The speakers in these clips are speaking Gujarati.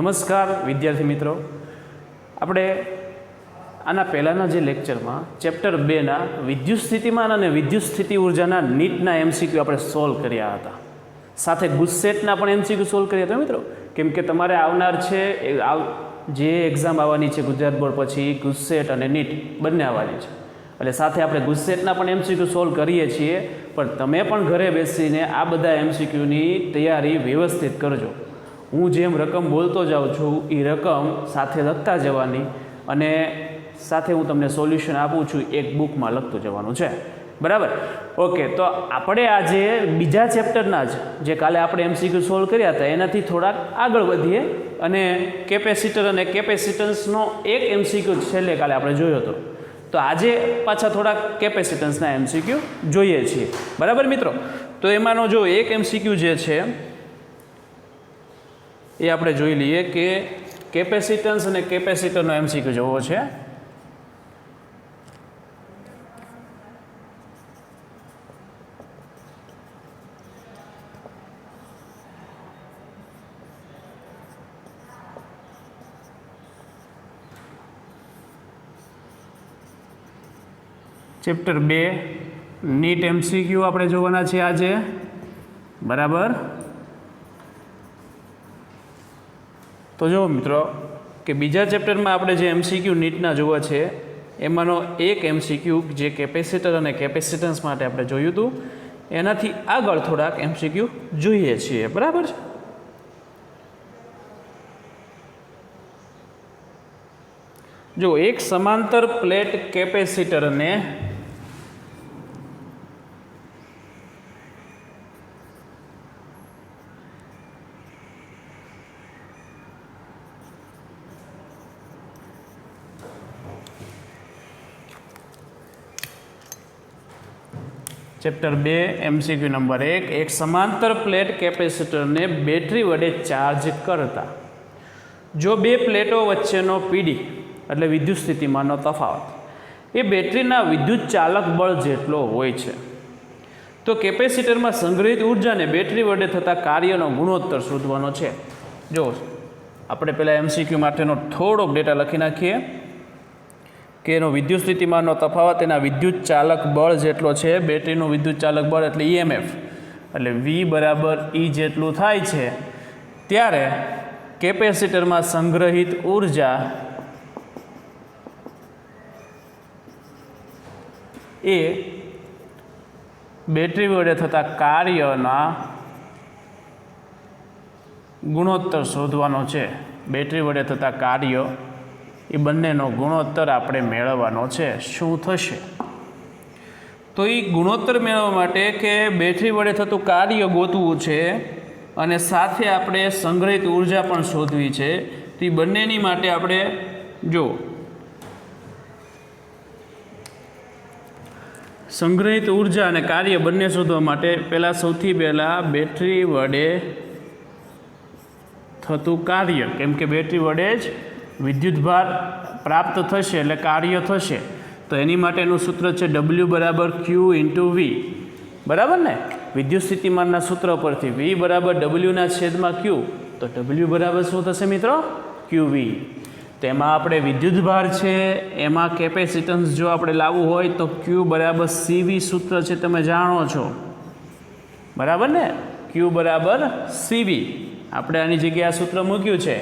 નમસ્કાર વિદ્યાર્થી મિત્રો, આપણે આના પહેલાંના જે લેક્ચરમાં ચેપ્ટર 2ના વિદ્યુત સ્થિતિમાન અને વિદ્યુત સ્થિતિ ઉર્જાના નીટના એમસીક્યુ આપણે સોલ્વ કર્યા હતા. સાથે ગુજસેટના પણ એમસીક્યુ સોલ્વ કર્યા હતા મિત્રો, કેમ કે તમારે આવનાર છે જે એક્ઝામ આવવાની છે ગુજરાત બોર્ડ પછી ગુજસેટ અને નીટ બંને આવવાની છે, એટલે સાથે આપણે ગુજસેટના પણ એમસીક્યુ સોલ્વ કરીએ છીએ. પણ તમે પણ ઘરે બેસીને આ બધા એમસીક્યુની તૈયારી વ્યવસ્થિત કરજો. હું જેમ રકમ બોલતો જાઉં છું એ રકમ સાથે લખતા જવાની અને સાથે હું તમને સોલ્યુશન આપું છું, એક બુકમાં લખતું જવાનું છે. બરાબર? ઓકે, તો આપણે આજે બીજા ચેપ્ટરના જે કાલે આપણે એમસીક્યુ સોલ્વ કર્યા હતા એનાથી થોડાક આગળ વધીએ અને કેપેસિટર અને કેપેસિટન્સનો એક એમસીક્યુ છેલ્લે કાલે આપણે જોયો હતો. તો આજે પાછા થોડાક કેપેસિટન્સના એમસીક્યુ જોઈએ છીએ. બરાબર મિત્રો? તો એમાંનો જો એક એમસીક્યુ જે છે એ આપણે જોઈ લઈએ કે કેપેસિટન્સ અને કેપેસિટરનો એમસીક્યુ જોવો છે. ચેપ્ટર 2 નીટ એમસીક્યુ આપણે જોવાના છે આજે. બરાબર? તો જો મિત્રો કે બીજા ચેપ્ટરમાં આપણે જે એમસીક્યુ નીટના જોવા છે એમાંનો એક એમસીક્યુ જે કેપેસિટર અને કેપેસિટન્સ માટે આપણે જોયું હતું એનાથી આગળ થોડાક એમસીક્યુ જોઈએ છીએ. બરાબર છે? જો એક સમાંતર પ્લેટ કેપેસિટરને ચેપ્ટર 2 એમસીક્યુ નંબર 1, એક સમાંતર પ્લેટ કેપેસિટરને બેટરી વડે ચાર્જ કરતા જો બે પ્લેટો વચ્ચેનો પીડી એટલે વિદ્યુત સ્થિતિમાનનો તફાવત એ બેટરીના વિદ્યુત ચાલક બળ જેટલો હોય છે, તો કેપેસિટરમાં સંગ્રહિત ઉર્જાને બેટરી વડે થતા કાર્યનો ગુણોત્તર શોધવાનો છે. જો આપણે પહેલાં એમસીક્યુ માટેનો થોડોક ડેટા લખી નાખીએ કે એનો વિદ્યુત સ્થિતિમાનનો તફાવત એના વિદ્યુત ચાલક બળ જેટલો છે. બેટરીનું વિદ્યુત ચાલક બળ એટલે ઈએમએફ એટલે વી બરાબર ઈ જેટલું થાય છે, ત્યારે કેપેસિટરમાં સંગ્રહિત ઉર્જા એ બેટરી વડે થતા કાર્યના ગુણોત્તર શોધવાનો છે. બેટરી વડે થતા કાર્ય એ બંનેનો ગુણોત્તર આપણે મેળવવાનો છે. શું થશે? તો એ ગુણોત્તર મેળવવા માટે કે બેટરી વડે થતું કાર્ય ગોતવું છે અને સાથે આપણે સંગ્રહિત ઉર્જા પણ શોધવી છે. તો એ બંનેની માટે આપણે જો સંગ્રહિત ઉર્જા અને કાર્ય બંને શોધવા માટે સૌથી પહેલાં બેટરી વડે થતું કાર્ય, કેમ કે બેટરી વડે જ વિદ્યુતભાર પ્રાપ્ત થશે એટલે કાર્ય થશે. તો એની માટેનું સૂત્ર છે W બરાબર Q ઇન્ટુ વી. બરાબર ને? વિદ્યુત સ્થિતિમાનના સૂત્ર પરથી V બરાબર Wના છેદમાં Q, તો W બરાબર શું થશે મિત્રો? QV. તો એમાં આપણે વિદ્યુતભાર છે, એમાં કેપેસિટન્સ જો આપણે લાવવું હોય તો Q બરાબર CV સૂત્ર છે, તમે જાણો છો. બરાબર ને? Q બરાબર CV. આપણે આની જગ્યાએ આ સૂત્ર મૂક્યું છે.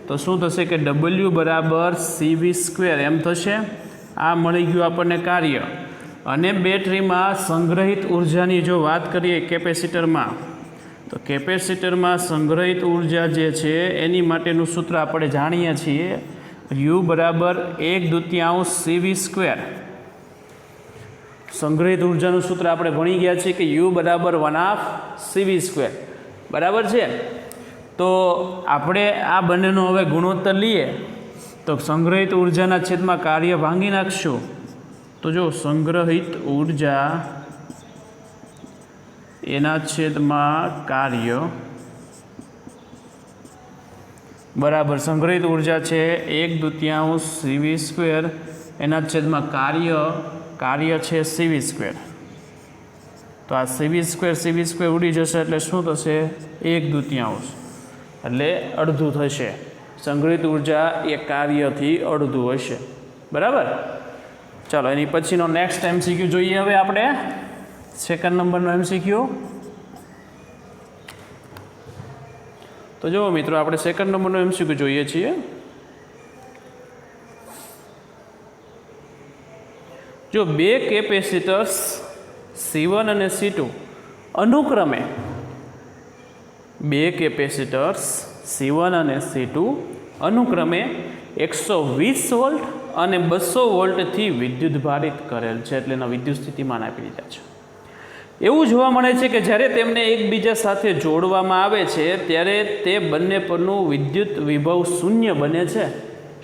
તો શું થશે કે W બરાબર CV² એમ થશે. આ મળી ગયું આપણને કાર્ય. અને બેટરીમાં સંગ્રહિત ઉર્જાની જો વાત કરીએ કેપેસિટરમાં, તો કેપેસિટરમાં સંગ્રહિત ઉર્જા જે છે એની માટેનું સૂત્ર આપણે જાણીએ છીએ, U બરાબર 1/2 CV². સંગ્રહિત ઉર્જાનું સૂત્ર આપણે ભણી ગયા છીએ કે U બરાબર 1/2 CV². બરાબર છે? તો આપણે આ બંનેનો હવે ગુણોત્તર લઈએ તો સંગ્રહિત ઉર્જાના છેદમાં કાર્ય ભાંગી નાખશું. તો જો સંગ્રહિત ઉર્જા એના છેદમાં કાર્ય બરાબર સંગ્રહિત ઉર્જા છે 1/2 CV², એના છેદમાં કાર્ય છે CV². તો આ CV² ઉડી જશે એટલે શું થશે? 1/2 એટલે અડધું થશે. સંગ્રહિત ઉર્જા એ કાર્યથી અડધું હશે, બરાબર. ચાલો એની પછીનો નેક્સ્ટ MCQ જોઈએ. હવે આપણે સેકન્ડ નંબરનો MCQ. તો જુઓ મિત્રો, આપણે સેકન્ડ નંબરનો MCQ જોઈએ છીએ. જો બે કેપેસિટર્સ C1 અને C2 અનુક્રમે બે કેપેસિટર્સ C1 અને C2 અનુક્રમે 120 વોલ્ટ અને 200 વોલ્ટથી વિદ્યુત ભારિત કરેલ છે, એટલે એના વિદ્યુત સ્થિતિમાન આપી દીધા છે. એવું જોવા મળે છે કે જ્યારે તેમને એકબીજા સાથે જોડવામાં આવે છે ત્યારે તે બંને પરનું વિદ્યુત વિભવ શૂન્ય બને છે.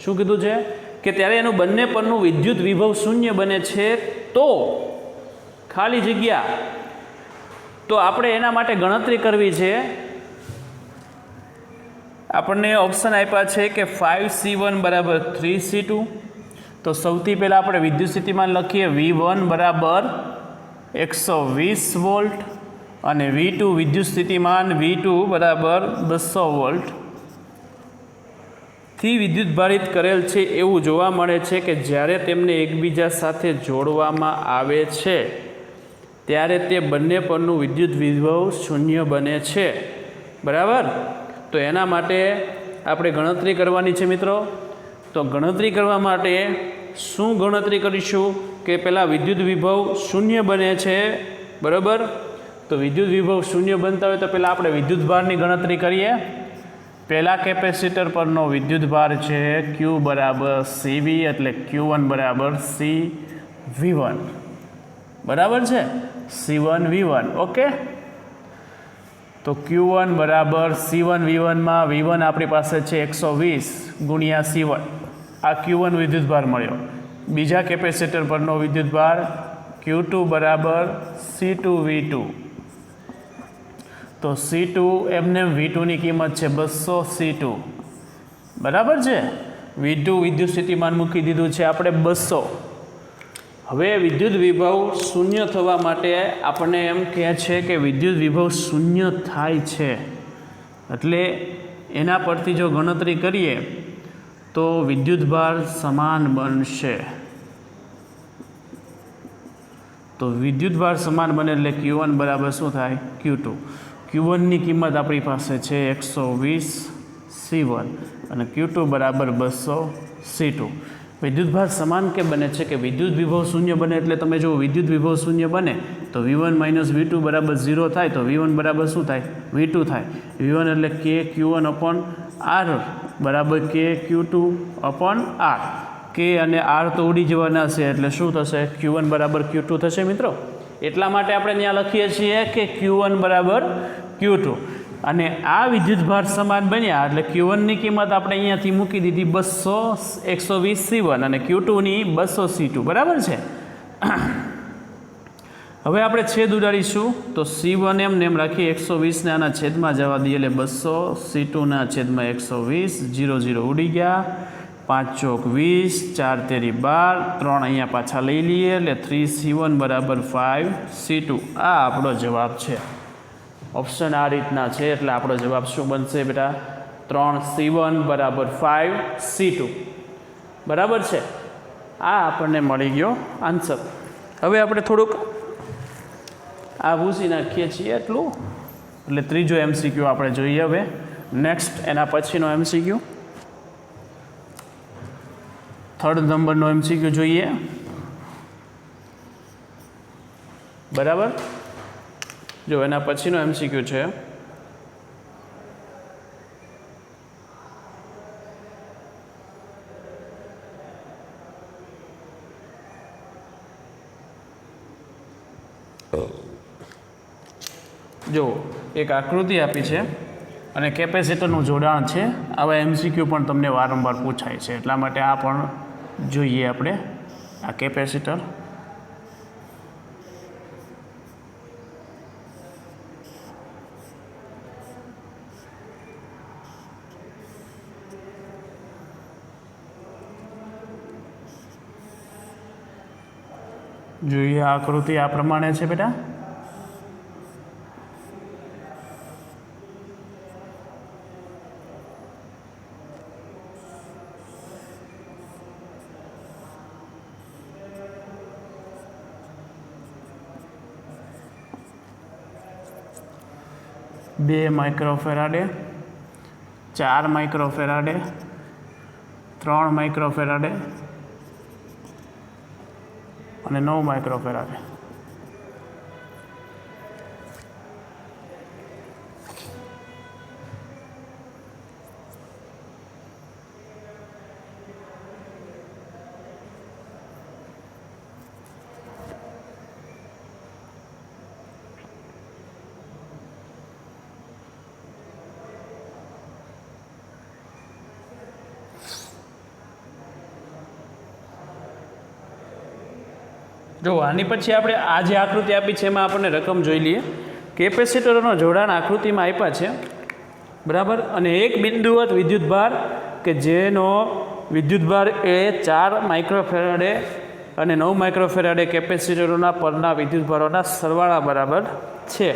શું કીધું છે? કે ત્યારે એનું બંને પરનું વિદ્યુત વિભવ શૂન્ય બને છે. તો ખાલી જગ્યા, તો આપણે એના માટે ગણતરી કરવી છે. આપણને ઓપ્શન આપ્યા છે કે 5C1 બરાબર 3C2. તો સૌથી પહેલાં આપણે વિદ્યુત સ્થિતિમાન લખીએ. V1 બરાબર 120 વોલ્ટ અને V2 વિદ્યુત સ્થિતિમાન V2 બરાબર 200 વોલ્ટ થી વિદ્યુત ભારિત કરેલ છે. એવું જોવા મળે છે કે જ્યારે તેમને એકબીજા સાથે જોડવામાં આવે છે ત્યારે તે બંને પરનું વિદ્યુત વિભવ શૂન્ય બને છે, બરાબર. તો એના માટે આપણે ગણતરી કરવાની છે મિત્રો. તો ગણતરી કરવા માટે શું ગણતરી કરીશું કે પહેલાં વિદ્યુત વિભવ શૂન્ય બને છે, બરાબર. તો વિદ્યુત વિભવ શૂન્ય બનતા હોય તો પહેલાં આપણે વિદ્યુત ભારની ગણતરી કરીએ. પહેલાં કેપેસિટર પરનો વિદ્યુત ભાર છે Q બરાબર CV, એટલે Q1 બરાબર CV1, બરાબર છે, C1 V1. ઓકે. તો Q1 બરાબર C1 V1માં V1 આપણી પાસે છે 120 ગુણ્યા C1. આ Q1 વિદ્યુત ભાર મળ્યો. બીજા કેપેસિટર પરનો વિદ્યુત ભાર Q2 બરાબર C2 V2. તો C2 એમને V2ની કિંમત છે 200 C2, બરાબર છે. V2 વિદ્યુત સ્થિતિમાન મૂકી દીધું છે આપણે 200. હવે વિદ્યુત વિભવ શૂન્ય થવા માટે આપણને એમ કહે છે કે વિદ્યુત વિભવ શૂન્ય થાય છે, એટલે એના પરથી જો ગણતરી કરીએ તો વિદ્યુત ભાર સમાન બનશે. તો વિદ્યુત ભાર સમાન બને એટલે Q1 બરાબર શું થાય? Q2. Q1ની કિંમત આપણી પાસે છે 120 C1 અને Q2 બરાબર 200 C2. વિદ્યુત ભાર સમાન કે બને છે કે વિદ્યુત વિભવ શૂન્ય બને, એટલે તમે જો વિદ્યુત વિભવ શૂન્ય બને તો V1 માઇનસ V2 બરાબર 0 થાય. તો V1 બરાબર શું થાય? V2 થાય. V1 એટલે K Q1 અપોન R બરાબર K Q2 upon R. K અને R તો ઉડી જવાના છે, એટલે શું થશે? Q1 બરાબર Q2 થશે મિત્રો. એટલા માટે આપણે ત્યાં લખીએ છીએ કે Q1 બરાબર Q2. અને આ વિદ્યુત ભાર સમાન બન્યા એટલે Q1ની કિંમત આપણે અહીંયાથી મૂકી દીધી 120 C1 અને Q2ની 200 C2, બરાબર છે. હવે આપણે છેદ ઉડાડીશું. તો C1 એમને એમ રાખી 120ને આના છેદમાં જવા દઈએ એટલે 200 C2ના છેદમાં 120, 0 0 ઉડી ગયા. 5 ચોક 20, 4 તેરી 12, 3 અહીંયા પાછા લઈ લઈએ એટલે 3C1 બરાબર 5C2. આ આપણો જવાબ છે. ઓપ્શન આ રીતના છે, એટલે આપણો જવાબ શું બનશે બેટા? 3C1 બરાબર 5C2, બરાબર છે. આ આપણને મળી ગયો આન્સર. હવે આપણે થોડુંક આ ભૂસી નાખીએ છીએ એટલું, એટલે ત્રીજો MCQ આપણે જોઈએ. હવે નેક્સ્ટ એના પછીનો MCQ, થર્ડ નંબરનો MCQ જોઈએ, બરાબર. જો એના પછીનો MCQ છે જો એક આકૃતિ આપી છે અને કેપેસિટરનું જોડાણ છે. આવા MCQ પણ તમને વારંવાર પૂછાય છે, એટલા માટે આ પણ જોઈએ આપણે. આ કેપેસિટર જોઈએ. આકૃતિ આ પ્રમાણે છે બેટા. 2 માઇક્રોફેરાડે, 4 માઇક્રોફેરાડે, 3 માઇક્રોફેરાડે અને 9 માઇક્રોફેરાડે. જો આની પછી આપણે આ જે આકૃતિ આપી છે એમાં આપણને રકમ જોઈ લઈએ. કેપેસિટરોનો જોડાણ આકૃતિમાં આપ્યા છે, બરાબર. અને એક બિંદુવત વિદ્યુતભાર કે જેનો વિદ્યુતભાર એ 4 માઇક્રોફેરાડે અને 9 માઇક્રોફેરાડે કેપેસિટરોના પરના વિદ્યુતભારોના સરવાળા બરાબર છે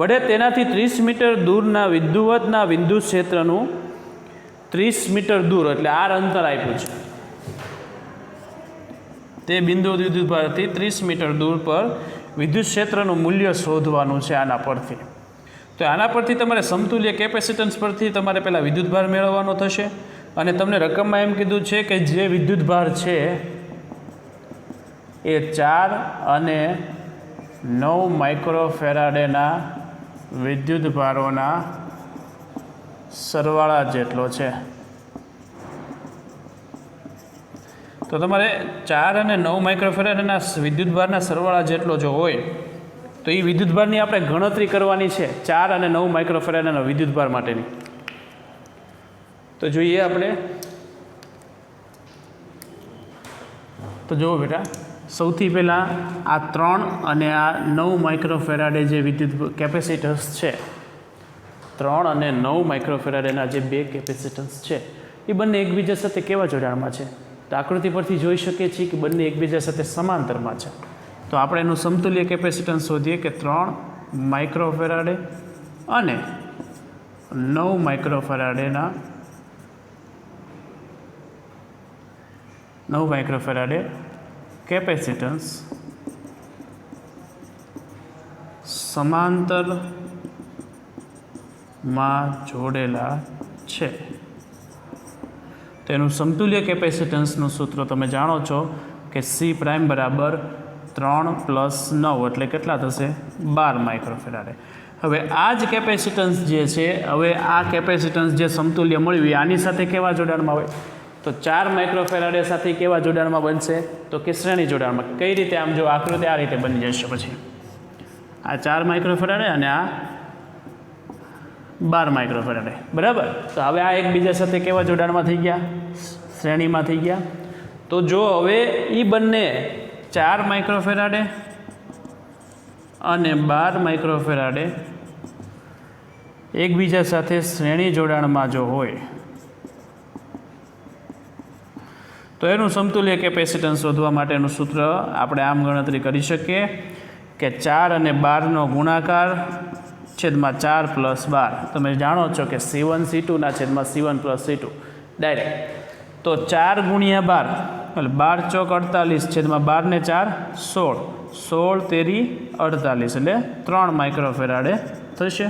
વડે તેનાથી 30 મીટર દૂરના વિદ્યુવતના વિદ્યુત ક્ષેત્રનું 30 મીટર દૂર એટલે આર અંતર આપ્યું છે. તે બિંદુ વિદ્યુતભારથી 30 મીટર દૂર પર વિદ્યુત ક્ષેત્રનું મૂલ્ય શોધવાનું છે આના પરથી. તો આના પરથી તમારે સમતુલ્ય કેપેસિટન્સ પરથી તમારે પહેલાં વિદ્યુતભાર મેળવવાનો થશે. અને તમને રકમમાં એમ કીધું છે કે જે વિદ્યુતભાર છે એ 4 અને 9 માઇક્રોફેરાડેના વિદ્યુતભારોના સરવાળા જેટલો છે. તો તમારે 4 અને 9 માઇક્રોફેરાડેના વિદ્યુતભારના સરવાળા જેટલો જો હોય તો એ વિદ્યુતભારની આપણે ગણતરી કરવાની છે 4 અને 9 માઇક્રોફેરાડેના વિદ્યુતભાર માટેની. તો જોઈએ આપણે. તો જુઓ બેટા, સૌથી પહેલાં આ 3 અને આ 9 માઇક્રોફેરાડે જે વિદ્યુત કેપેસિટન્સ છે, 3 અને 9 માઇક્રોફેરાડેના જે 2 કેપેસિટન્સ છે એ બંને એકબીજા સાથે કેવા જોડાણમાં છે? તો આકૃતિ પરથી જોઈ શકીએ છીએ કે બંને એકબીજા સાથે સમાંતરમાં છે. તો આપણે એનું સમતુલ્ય કેપેસિટન્સ શોધીએ કે 3 માઇક્રોફેરાડે અને 9 માઇક્રોફેરાડેના 9 માઇક્રોફેરાડે કેપેસિટન્સ સમાંતરમાં જોડેલા છે. તેનું સમતુલ્ય કેપેસિટન્સનું સૂત્ર તમે જાણો છો કે C પ્રાઇમ બરાબર 3 + 9 એટલે કેટલા થશે? 12 માઇક્રોફેરાડે. હવે આ જ કેપેસિટન્સ જે છે, હવે આ કેપેસિટન્સ જે સમતુલ્ય મળ્યું એ આની સાથે કેવા જોડાણમાં હોય? તો 4 માઇક્રોફેરાડે સાથે કેવા જોડાણમાં બનશે? તો કે શ્રેણી જોડાણમાં. કઈ રીતે? આમ જો આકૃતિ આ રીતે બની જશે. પછી આ 4 માઇક્રોફેરાડે અને આ 12 માઇક્રોફેરાડે, બરાબર. તો હવે આ એકબીજા સાથે કેવા જોડાણમાં થઈ ગયા? શ્રેણીમાં થઈ ગયા. તો જો હવે એ બંને 4 માઇક્રોફેરાડે અને 12 માઇક્રોફેરાડે એકબીજા સાથે શ્રેણી જોડાણમાં જો હોય તો એનું સમતુલ્ય કેપેસિટન્સ શોધવા માટેનું સૂત્ર આપણે આમ ગણતરી કરી શકીએ કે 4 અને 12નો ગુણાકાર છેદમાં 4 + 12. તમે જાણો છો કે C1 C2 ના છેદમાં C1 + C2 ડાયરેક્ટ. તો 4 × 12 એટલે 12 ચોક 48 છેદમાં 12 ને 4 16, 16 તેરી 48 એટલે 3 માઇક્રોફેરાડે થશે.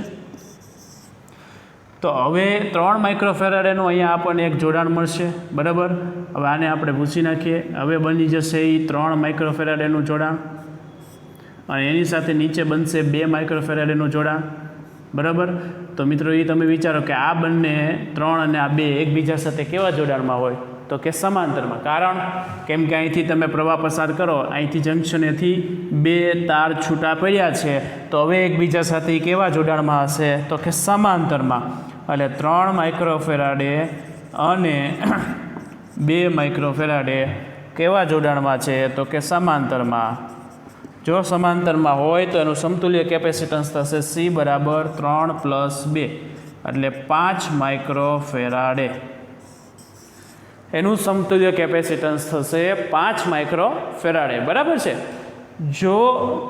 તો હવે 3 માઇક્રોફેરાડેનું અહીંયા આપણને એક જોડાણ મળશે, બરાબર. હવે આને આપણે ભૂસી નાખીએ. હવે બની જશે એ 3 માઇક્રોફેરાડેનું જોડાણ અને એની સાથે નીચે બનશે 2 માઇક્રોફેરાડેનું જોડાણ, બરાબર. તો મિત્રો એ તમે વિચારો કે આ બંને 3 અને આ 2 એકબીજા સાથે કેવા જોડાણમાં હોય? તો કે સમાંતરમાં. કારણ કેમ કે અહીંથી તમે પ્રવાહ પસાર કરો, અહીંથી જંકશનેથી 2 તાર છૂટા પડ્યા છે, તો હવે એકબીજા સાથે કેવા જોડાણમાં હશે? તો કે સમાંતરમાં. એટલે 3 માઇક્રોફેરાડે અને 2 માઇક્રોફેરાડે કેવા જોડાણમાં છે? તો કે સમાંતરમાં. જો સમાંતરમાં હોય તો એનું સમતુલ્ય કેપેસિટન્સ થશે C બરાબર 3 + 2 એટલે 5 માઇક્રોફેરાડે. એનું સમતુલ્ય કેપેસિટન્સ થશે 5 માઇક્રોફેરાડે, બરાબર છે. જો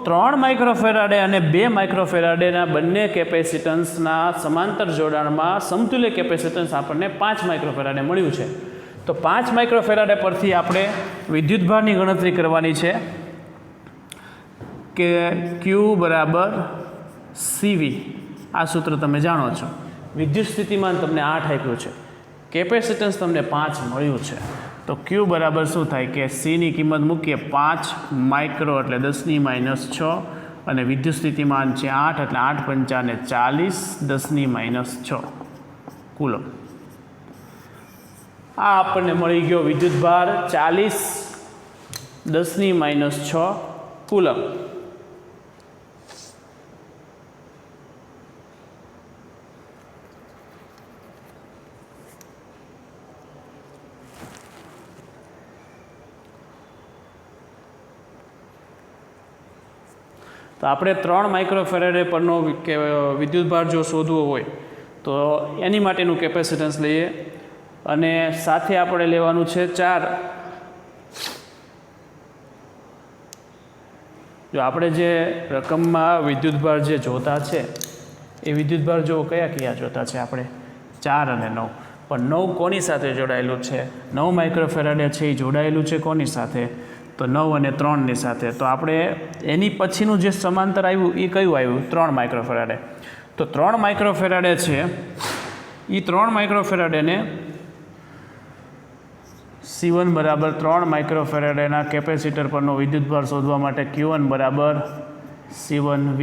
3 માઇક્રોફેરાડે અને 2 માઇક્રોફેરાડેના બંને કેપેસિટન્સના સમાંતર જોડાણમાં સમતુલ્ય કેપેસિટન્સ આપણને 5 માઇક્રોફેરાડે મળ્યું છે. તો 5 માઇક્રોફેરાડે પરથી આપણે વિદ્યુતભારની ગણતરી કરવાની છે કે Q બરાબર CV આ સૂત્ર તમે જાણો છો. વિદ્યુત સ્થિતિમાન તમને 8 આપ્યું છે, કેપેસિટન્સ તમને 5 મળ્યું છે. તો Q બરાબર શું થાય કે Cની કિંમત મૂકીએ 5 માઇક્રો એટલે 10⁻6 અને વિદ્યુત સ્થિતિમાન છે 8 એટલે 8 પંચાને 40 10⁻6 કુલમ. આ આપણને મળી ગયો વિદ્યુત ભાર 40 10⁻6 કુલમ. તો આપણે 3 માઇક્રોફેરાડે પરનો વિદ્યુતભાર જો શોધવો હોય તો એની માટેનું કેપેસિટન્સ લઈએ અને સાથે આપણે લેવાનું છે 4. જો આપણે જે રકમમાં વિદ્યુતભાર જે જોતા છે એ વિદ્યુતભાર જો કયા જોતા છે આપણે 4 અને 9, પણ 9 કોની સાથે જોડાયેલું છે? 9 માઇક્રોફેરાડે છે એ જોડાયેલું છે કોની સાથે? તો 9 અને 3ની સાથે. તો આપણે એની પછીનું જે સમાંતર આવ્યું એ કયું આવ્યું? 3 માઇક્રોફેરાડે. તો 3 માઇક્રોફેરાડે છે એ 3 માઇક્રોફેરાડેને C1 બરાબર 3 માઇક્રોફેરાડેના કેપેસિટર પરનો વિદ્યુતભાર શોધવા માટે Q1 બરાબર C1V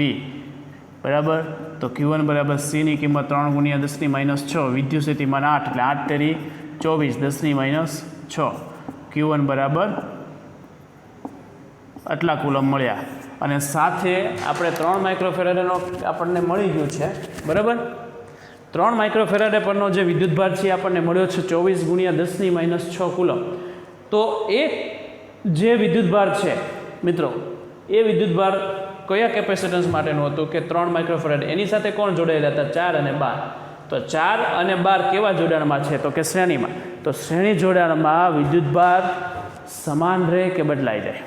બરાબર. તો Q1 બરાબર Cની કિંમત 3 × 10⁻6 વિદ્યુત સ્થિતિમાન 8 એટલે 8 તેરી 24 10⁻6 Q1 બરાબર આટલા કુલમ મળ્યા. અને સાથે આપણે 3 માઇક્રોફેરાડેનો આપણને મળી ગયું છે બરાબર. 3 માઇક્રોફેરાડે પરનો જે વિદ્યુતભાર છે આપણને મળ્યો છે 24 × 10⁻6 કુલમ. તો એ જે વિદ્યુતભાર છે મિત્રો, એ વિદ્યુતભાર કયા કેપેસિટન્સ માટેનું હતું કે 3 માઇક્રોફેરાડે. એની સાથે કોણ જોડાયેલા હતા? 4 અને 12. તો 4 અને 12 કેવા જોડાણમાં છે? તો કે શ્રેણીમાં. તો શ્રેણી જોડાણમાં વિદ્યુતભાર સમાન રહે કે બદલાઈ જાય?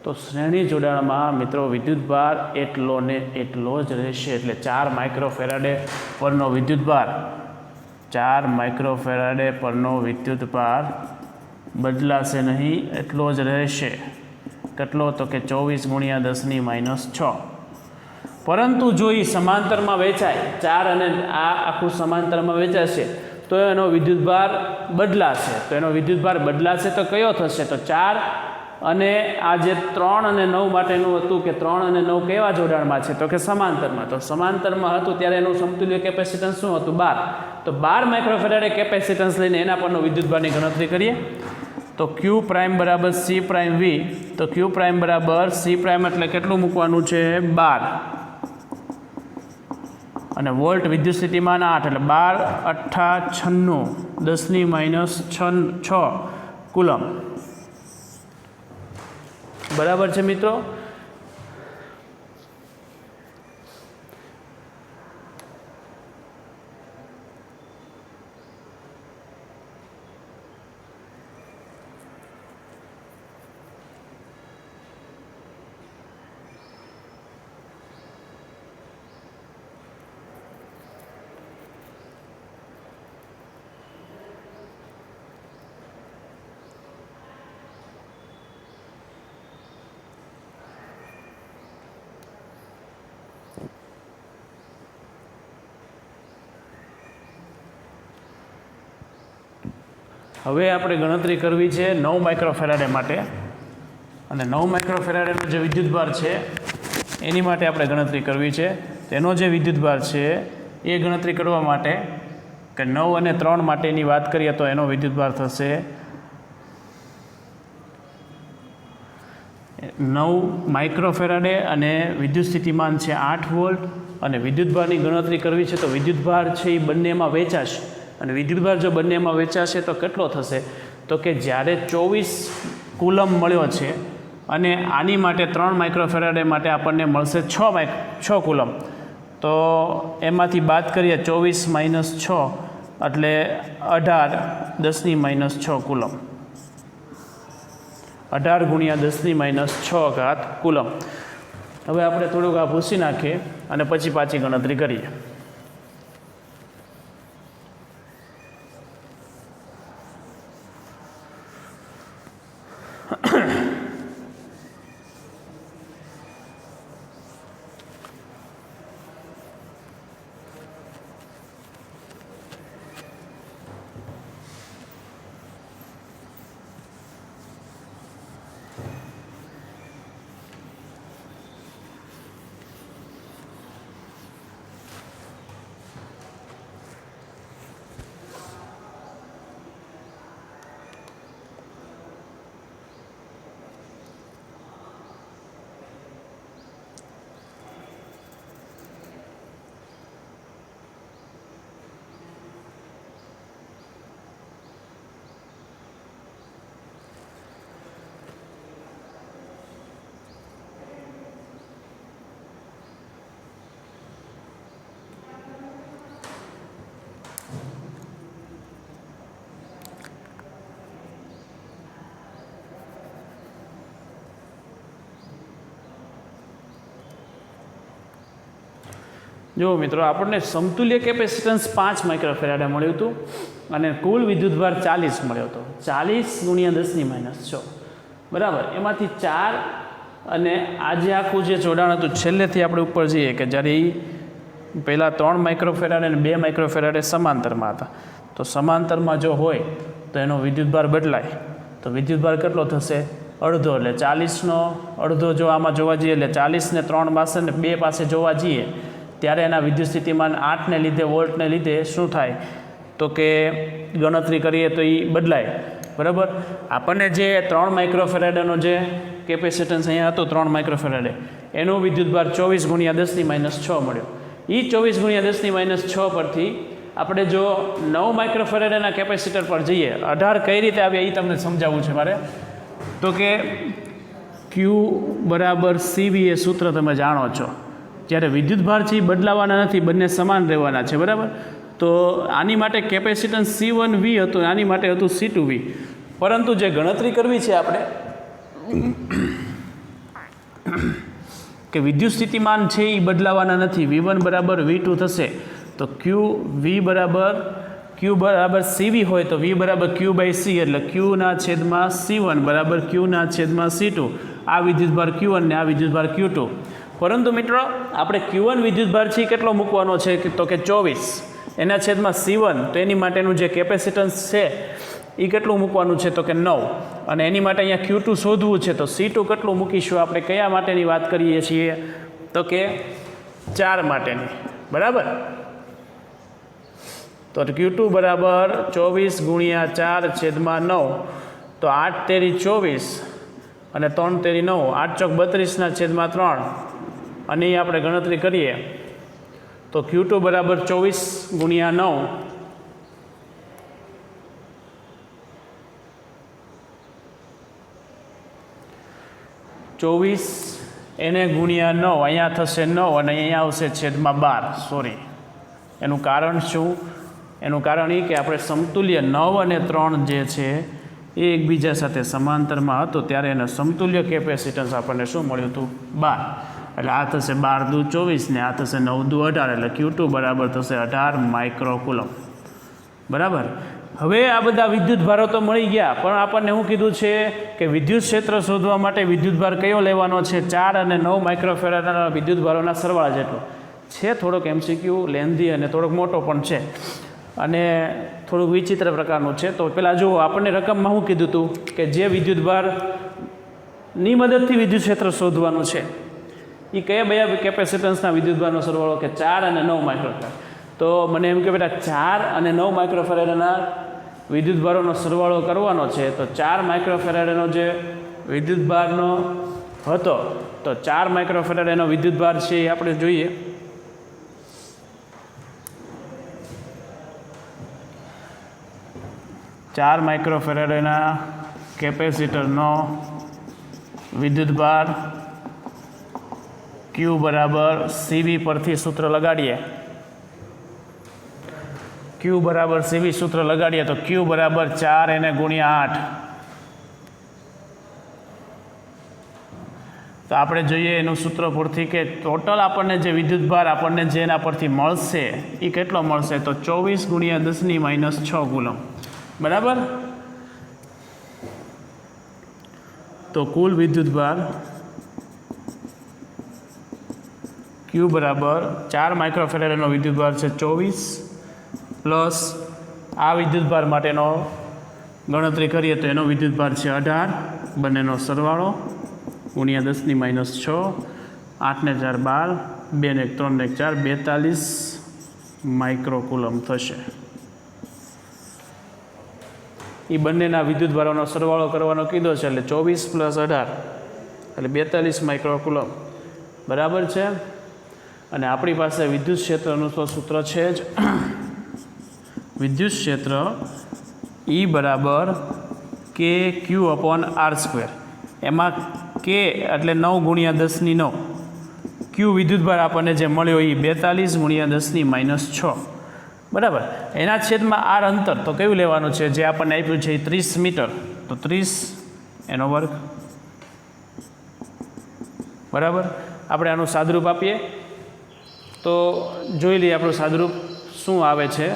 તો શ્રેણી જોડાણમાં મિત્રો વિદ્યુતભાર એટલો ને એટલો જ રહેશે. એટલે 4 માઇક્રોફેરાડે પરનો વિદ્યુતભાર 4 માઇક્રોફેરાડે પરનો વિદ્યુતભાર બદલાશે નહીં, એટલો જ રહેશે. કેટલો? તો કે 24 × 10⁻6. પરંતુ જો એ સમાંતરમાં વેચાય, 4 અને આ આખું સમાંતરમાં વેચાશે તો એનો વિદ્યુતભાર બદલાશે. તો એનો વિદ્યુતભાર બદલાશે તો કયો થશે? તો 4 અને આ જે 3 અને 9 માટેનું હતું કે 3 અને 9 કેવા જોડાણમાં છે? તો કે સમાંતરમાં. તો સમાંતરમાં હતું ત્યારે એનું સમતુલ્ય કેપેસિટન્સ શું હતું? 12. તો 12 માઇક્રોફેરાડે કેપેસિટન્સ લઈને એના પરનો વિદ્યુતભારની ગણતરી કરીએ. તો Q પ્રાઇમ બરાબર C પ્રાઇમ V. તો Q પ્રાઇમ બરાબર C પ્રાઇમ એટલે કેટલું મૂકવાનું છે? 12. અને વોલ્ટ વિદ્યુત સ્થિતિમાન 8 એટલે 12 8 96 કુલમ. બરાબર છે મિત્રો. હવે આપણે ગણતરી કરવી છે 9 માઇક્રોફેરાડે માટે. અને 9 માઇક્રોફેરાડેનો જે વિદ્યુતભાર છે એની માટે આપણે ગણતરી કરવી છે. તેનો જે વિદ્યુતભાર છે એ ગણતરી કરવા માટે કે 9 અને 3 માટેની વાત કરીએ તો એનો વિદ્યુતભાર થશે 9 માઇક્રોફેરાડે અને વિદ્યુત સ્થિતિમાન છે 8 વોલ્ટ. અને વિદ્યુતભારની ગણતરી કરવી છે તો વિદ્યુતભાર છે એ બંનેમાં વેચાશે. અને વિદ્યુતભાર જો બંનેમાં વેચાશે તો કેટલો થશે? તો કે જ્યારે 24 કુલમ મળ્યો છે અને આની માટે 3 માઇક્રોફેરાડે માટે આપણને મળશે 6 કુલમ. તો એમાંથી બાદ કરીએ 24 - 6 એટલે 18 10⁻6 કુલમ. 18 × 10⁻6 કુલમ. હવે આપણે થોડુંક આ ભૂસી નાખીએ અને પછી પાછી ગણતરી કરીએ. જુઓ મિત્રો, આપણને સમતુલ્ય કેપેસિટન્સ 5 માઇક્રોફેરાડે મળ્યું હતું અને કુલ વિદ્યુતભાર 40 મળ્યો હતો. 40 × 10⁻⁶ બરાબર. એમાંથી 4 અને આ જે આખું જે જોડાણ હતું છેલ્લેથી આપણે ઉપર જઈએ કે જ્યારે એ પહેલાં 3 માઇક્રોફેરાડે અને 2 માઇક્રોફેરાડે સમાંતરમાં હતા. તો સમાંતરમાં જો હોય તો એનો વિદ્યુતભાર બદલાય. તો વિદ્યુતભાર કેટલો થશે? અડધો. એટલે 40નો અડધો જો આમાં જોવા જઈએ એટલે 40 ને 3 પાસે ને 2 પાસે જોવા જઈએ ત્યારે એના વિદ્યુત સ્થિતિમાન 8ને લીધે વોલ્ટને લીધે શું થાય તો કે ગણતરી કરીએ તો એ બદલાય. બરાબર. આપણને જે 3 માઇક્રોફેરાડેનો જે કેપેસિટન્સ અહીંયા હતું 3 માઇક્રોફેરાડે એનો વિદ્યુતભાર 24 × 10⁻⁶ મળ્યો. એ 24 × 10⁻⁶ પરથી આપણે જો 9 માઇક્રોફેરાડેના કેપેસિટર પર જઈએ, 18 કઈ રીતે આવ્યા એ તમને સમજાવવું છે મારે. તો કે Q = CV એ સૂત્ર તમે જાણો છો. જ્યારે વિદ્યુતભાર છે એ બદલાવાના નથી, બંને સમાન રહેવાના છે. બરાબર. તો આની માટે કેપેસિટન્સ C1V હતું, આની માટે હતું C2V. પરંતુ જે ગણતરી કરવી છે આપણે કે વિદ્યુત સ્થિતિમાન છે એ બદલાવાના નથી. V1 = V2 થશે. તો Q = CV હોય તો V = Q/C એટલે Q/C1 = Q/C2. આ વિદ્યુતભાર Q1 ને આ વિદ્યુતભાર Q2. પરંતુ મિત્રો આપણે Q1 વિદ્યુતભાર છે કેટલો મૂકવાનો છે તો કે 24 એના છેદમાં C1. તો એની માટેનું જે કેપેસિટન્સ છે એ કેટલું મૂકવાનું છે તો કે 9. અને એની માટે અહીંયા Q2 શોધવું છે. તો C2 કેટલું મૂકીશું આપણે? કયા માટેની વાત કરીએ છીએ તો કે 4 માટેની. બરાબર. તો Q2 = 24 × 4/9. તો 8 તેરી 24 અને 3 તેરી 9, 8 ચોક 32/3. અને એ આપણે ગણતરી કરીએ તો Q2 = 24 × 9 24 એને ગુણ્યા 9 અહીંયા થશે 9 અને અહીંયા આવશે છેદમાં 12. સોરી, એનું કારણ શું? એનું કારણ એ કે આપણે સમતુલ્ય 9 અને 3 જે છે એ એકબીજા સાથે સમાંતરમાં હતો ત્યારે એનો સમતુલ્ય કેપેસિટન્સ આપણને શું મળ્યું હતું? 12. એટલે આ થશે 12 × 2 = 24 ને આ થશે 9 × 2 = 18. એટલે Q2 બરાબર થશે 18 માઇક્રોકુલમ. બરાબર. હવે આ બધા વિદ્યુતભારો તો મળી ગયા, પણ આપણને શું કીધું છે કે વિદ્યુત ક્ષેત્ર શોધવા માટે વિદ્યુતભાર કયો લેવાનો છે? 4 અને 9 માઇક્રોફેરાડના વિદ્યુતભારોના સરવાળા જેટલો છે. થોડોક MCQ લેન્ધી અને થોડોક મોટો પણ છે અને થોડુંક વિચિત્ર પ્રકારનું છે. તો પહેલાં જુઓ, આપણને રકમમાં શું કીધું હતું કે જે વિદ્યુતભારની મદદથી વિદ્યુત ક્ષેત્ર શોધવાનું છે એ કયા કેપેસિટન્સના વિદ્યુતભારનો સરવાળો કે 4 અને 9 માઇક્રોફેરાડ. તો મને એમ કે બેટા 4 અને 9 માઇક્રોફેરાડના વિદ્યુતભારોનો સરવાળો કરવાનો છે. તો 4 માઇક્રોફેરાડનો જે વિદ્યુતભારનો હતો તો 4 માઇક્રોફેરાડ એનો વિદ્યુતભાર છે એ આપણે જોઈએ. ચાર માઇક્રોફેરાડના કેપેસિટરનો વિદ્યુતભાર Q = CV પરથી સૂત્ર લગાડીએ. Q = CV સૂત્ર લગાડીએ તો Q = 4 એને ગુણ્યા 8. તો આપણે જોઈએ એનું સૂત્ર પરથી કે ટોટલ આપણને જે વિદ્યુતભાર આપણને જેના પરથી મળશે એ કેટલો મળશે? તો 24 × 10⁻⁶ કુલમ. બરાબર. તો કુલ વિદ્યુતભાર Q = 4 માઇક્રોફેરાડનો વિદ્યુતભાર છે 24 પ્લસ આ વિદ્યુતભાર માટેનો ગણતરી કરીએ તો એનો વિદ્યુતભાર છે 18. બંનેનો સરવાળો ગુણ્યા 10⁻⁶. 8 ને 4 12, 2 ને 3 ને 4 42 માઇક્રોકુલમ થશે. એ બંનેના વિદ્યુતભારોનો સરવાળો કરવાનો કીધો છે એટલે 24 + 18 એટલે 42 માઇક્રોકુલમ. બરાબર છે. અને આપણી પાસે વિદ્યુત ક્ષેત્રનું તો સૂત્ર છે જ. વિદ્યુત ક્ષેત્ર E = KQ/R². એમાં K એટલે 9 × 10⁹. Q વિદ્યુતભાર આપણને જે મળ્યો એ 42 × 10⁻⁶. બરાબર. એના છેદમાં R અંતર તો કયું લેવાનું છે? જે આપણને આપ્યું છે એ 30 મીટર. તો 30 એનો વર્ગ. બરાબર. આપણે આનું સાદુરૂપ આપીએ તો જોઈ લઈએ આપણું સાદુરૂપ શું આવે છે.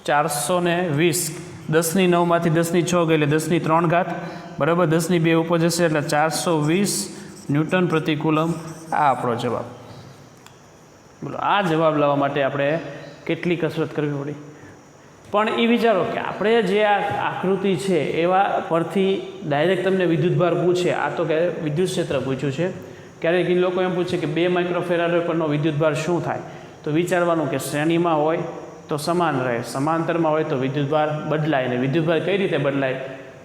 420 10^9 માંથી 10^6 ગઈ એટલે 10^3 ઘાત બરાબર 10^2 ઉપર જશે એટલે 420 ન્યૂટન પ્રતિ કુલમ. આ આપણો જવાબ. બોલો આ જવાબ લાવવા માટે આપણે કેટલી કસરત કરવી પડી. પણ એ વિચારો કે આપણે જે આ આકૃતિ છે એવા પરથી ડાયરેક્ટ તમને વિદ્યુતભાર પૂછે. આ તો કે વિદ્યુત ક્ષેત્ર પૂછ્યું છે. ક્યારેક એ લોકો એમ પૂછે કે 2 માઇક્રોફેરાડ પરનો વિદ્યુતભાર શું થાય, તો વિચારવાનું કે શ્રેણીમાં હોય તો સમાન રહે, સમાંતરમાં હોય તો વિદ્યુતભાર બદલાય. ને વિદ્યુતભાર કઈ રીતે બદલાય?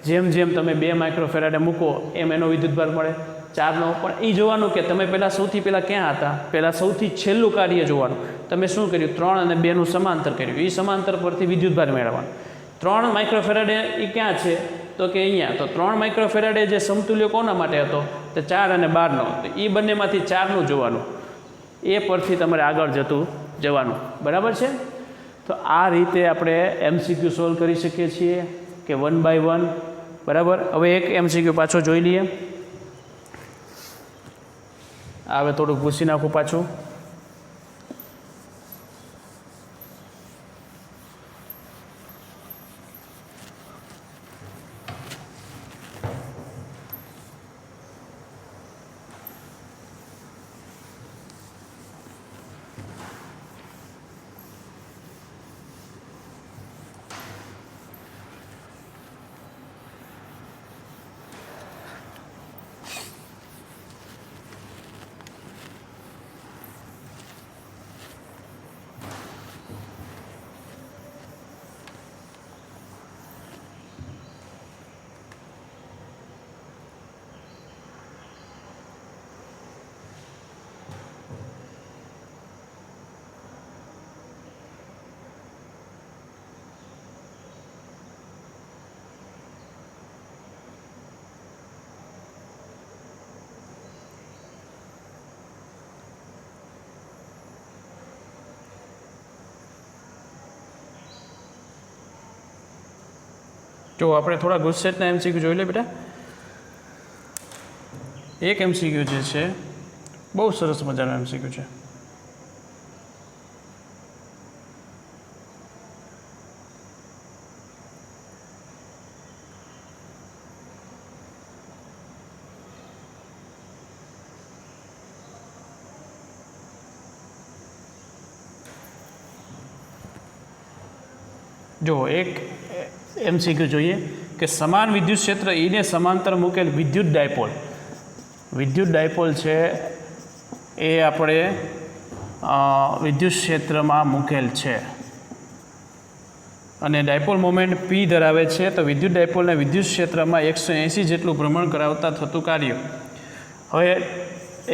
જેમ જેમ તમે 2 માઇક્રોફેરાડે મૂકો એમ એનો વિદ્યુતભાર મળે 4નો. પણ એ જોવાનું કે તમે પહેલાં સૌથી પહેલાં ક્યાં હતા, પહેલાં સૌથી છેલ્લું કાર્ય જોવાનું. તમે શું કર્યું? 3 અને 2નું સમાંતર કર્યું. એ સમાંતર પરથી વિદ્યુતભાર મેળવવાનો. 3 માઇક્રોફેરાડે એ ક્યાં છે? તો કે અહીંયા. તો 3 માઇક્રોફેરાડે જે સમતુલ્ય કોના માટે હતો? તો 4 અને 12નો. તો એ બંનેમાંથી 4નું જોવાનું. એ પરથી તમારે આગળ જતું જવાનું. બરાબર છે? તો આ રીતે આપણે MCQ સોલ્વ કરી શકીએ છીએ કે 1 by 1. બરાબર. હવે એક MCQ પાછો જોઈ લઈએ. હવે થોડુંક ભૂસી નાખું પાછું. જો આપણે થોડા ગુસ્સેટના MCQ જોઈ લે બેટા. એક MCQ જે છે બહુ સરસ મજાનો MCQ છે. જો એક MCQ જોઈએ કે સમાન વિદ્યુત ક્ષેત્ર ઈને સમાંતર મૂકેલ વિદ્યુત ડાયપોલ છે એ આપણે વિદ્યુત ક્ષેત્રમાં મૂકેલ છે અને ડાયપોલ મોમેન્ટ P ધરાવે છે. તો વિદ્યુત ડાયપોલને વિદ્યુત ક્ષેત્રમાં 180 જેટલું ભ્રમણ કરાવતા થતું કાર્ય. હવે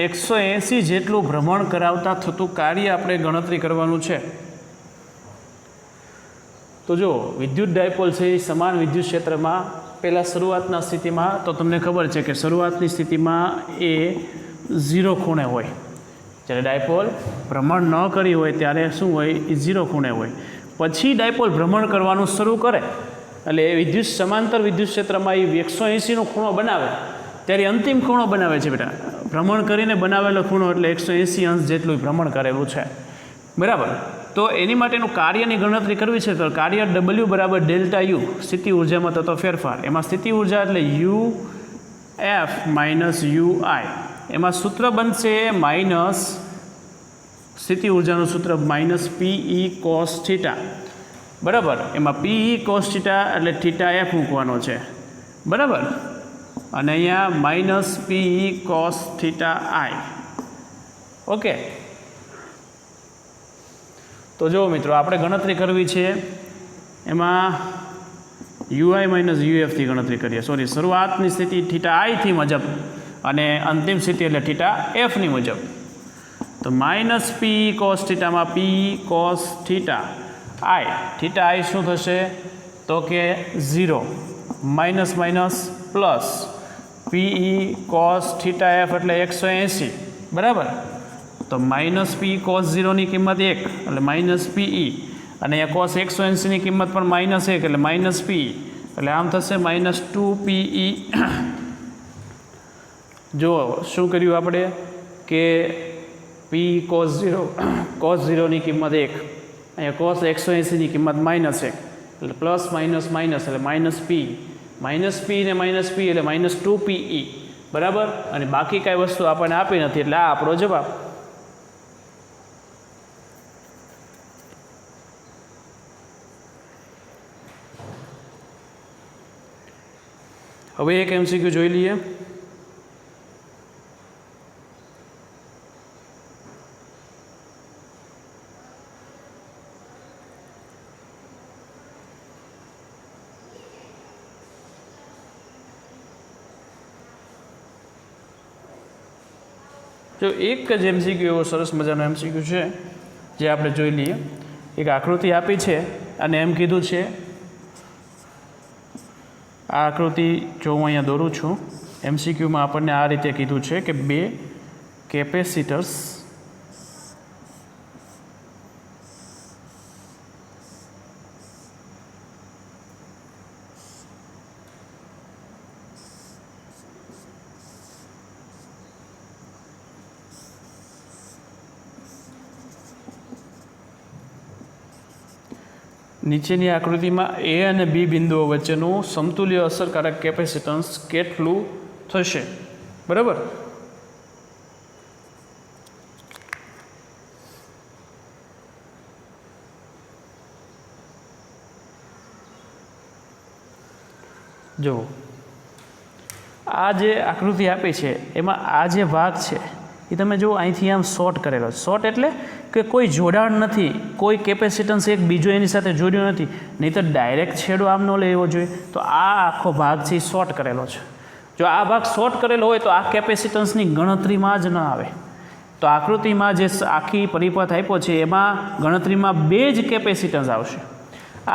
180 જેટલું ભ્રમણ કરાવતા થતું કાર્ય આપણે ગણતરી કરવાનું છે. તો જો વિદ્યુત ડાયપોલ છે એ સમાન વિદ્યુત ક્ષેત્રમાં પહેલાં શરૂઆતના સ્થિતિમાં તો તમને ખબર છે કે શરૂઆતની સ્થિતિમાં એ 0 ખૂણે હોય. જ્યારે ડાયપોલ ભ્રમણ ન કરી હોય ત્યારે શું હોય? એ 0 ખૂણે હોય. પછી ડાયપોલ ભ્રમણ કરવાનું શરૂ કરે એટલે એ સમાંતર વિદ્યુત ક્ષેત્રમાં એ 180નો ખૂણો બનાવે ત્યારે અંતિમ ખૂણો બનાવે છે બેટા. ભ્રમણ કરીને બનાવેલો ખૂણો એટલે 180 અંશ જેટલું ભ્રમણ કરેલું છે. બરાબર. તો એની માટેનું કાર્યની ગણતરી કરવી છે તો કાર્ય W બરાબર ડેલ્ટા યુ સ્થિતિ ઉર્જામાં થતો ફેરફાર. એમાં સ્થિતિ ઉર્જા એટલે UF માઇનસ UI. એમાં સૂત્ર બનશે માઇનસ સ્થિતિ ઉર્જાનું સૂત્ર માઇનસ PE cos થીટા. બરાબર. એમાં PE cos થીટા એટલે થીટા F મૂકવાનો છે. બરાબર. અને અહીંયા minus PE cos theta I. Okay. તો જો મિત્રો આપણે ગણતરી કરવી છે એમાં UI માઇનસ UFથી ગણતરી કરીએ. સોરી, શરૂઆતની સ્થિતિ થીટા આઈથી મુજબ અને અંતિમ સ્થિતિ એટલે થીટા એફની મુજબ. તો minus PE cos થીટામાં PE cos theta I શું થશે? તો કે 0 minus minus plus PE cos theta F એટલે 180. બરાબર. તો માઇનસ PE cos 0ની કિંમત 1 એટલે માઇનસ PE અને અહીંયા cos 180ની કિંમત પણ માઇનસ 1 એટલે માઇનસ PE એટલે આમ થશે માઇનસ 2PE જો શું કર્યું આપણે કે પી cos 0ની કિંમત 1, અહીંયા cos 180ની કિંમત -1 એટલે પ્લસ માઇનસ માઇનસ એટલે માઇનસ પી ને માઇનસ પી એટલે -2PE બરાબર. અને બાકી કાંઈ વસ્તુ આપણને આપી નથી એટલે આ આપણો જવાબ. હવે એક MCQ જોઈ લઈએ. જો એક જ MCQ એવો સરસ મજાનો MCQ છે જે આપણે જોઈ લઈએ. એક આકૃતિ આપી છે અને એમ કીધું છે, આ આકૃતિ જો હું અહીંયા દોરું છું MCQમાં આપણને આ રીતે કીધું છે કે 2 કેપેસિટર્સ નીચેની આકૃતિમાં A અને B બિંદુઓ વચ્ચેનું સમતુલ્ય અસરકારક કેપેસિટન્સ કેટલું થશે? બરાબર. જો આ જે આકૃતિ આપી છે એમાં આ જે ભાગ છે એ તમે જો અહીંથી આમ શોર્ટ કરેલો. શોર્ટ એટલે કે કોઈ જોડાણ નથી, કોઈ કેપેસિટન્સ એક બીજો એની સાથે જોડ્યો નથી, નહીં તો ડાયરેક્ટ છેડો આમ ન લેવો જોઈએ. તો આ આખો ભાગ છે એ શોર્ટ કરેલો છે. જો આ ભાગ શોર્ટ કરેલો હોય તો આ કેપેસિટન્સની ગણતરીમાં જ ન આવે. તો આકૃતિમાં જે આખી પરિપથ આપ્યો છે એમાં ગણતરીમાં 2 જ કેપેસિટન્સ આવશે.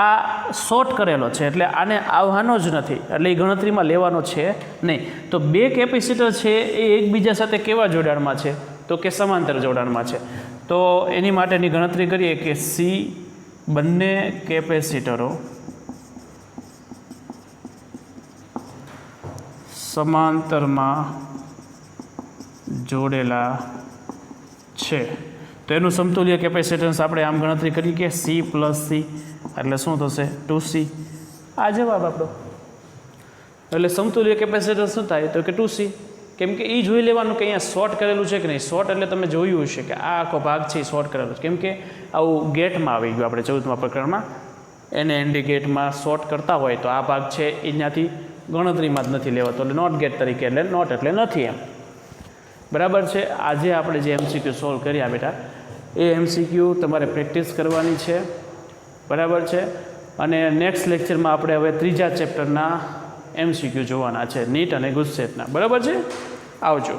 આ શોર્ટ કરેલો છે એટલે આને આવવાનો જ નથી, એટલે એ ગણતરીમાં લેવાનો છે નહીં. તો 2 કેપેસિટર છે એ એકબીજા સાથે કેવા જોડાણમાં છે? તો કે સમાંતર જોડાણમાં છે. તો એની માટેની ગણતરી કરીએ કે C બંને કેપેસિટરો સમાંતરમાં જોડેલા છે તો એનું સમતુલ્ય કેપેસિટન્સ આપણે આમ ગણતરી કરીએ કે C + C એટલે શું થશે? 2C. આ જવાબ આપણો. એટલે સમતુલ્ય કેપેસિટન્સ શું થાય? તો કે 2C. કેમ કે એ જોઈ લેવાનું કે અહીંયા શોર્ટ કરેલું છે કે નહીં. શોર્ટ એટલે તમે જોયું હશે કે આ આખો ભાગ છે એ શોર્ટ કરેલો છે. કેમ કે આવું ગેટમાં આવી ગયું આપણે 14મા પ્રકરણમાં એને એનડી ગેટમાં શોર્ટ કરતા હોય તો આ ભાગ છે એનાથી ગણતરીમાં જ નથી લેવાતો, એટલે નોટ ગેટ તરીકે, એટલે નોટ એટલે નથી એમ. બરાબર છે. આજે આપણે જે MCQ સોલ્વ કર્યા બેટા એ MCQ તમારે પ્રેક્ટિસ કરવાની છે. બરાબર છે. અને નેક્સ્ટ લેક્ચરમાં આપણે હવે 3જા ચેપ્ટરના MCQ જોવાના છે, નીટ અને ગુજસેટના. બરાબર છે. આવજો.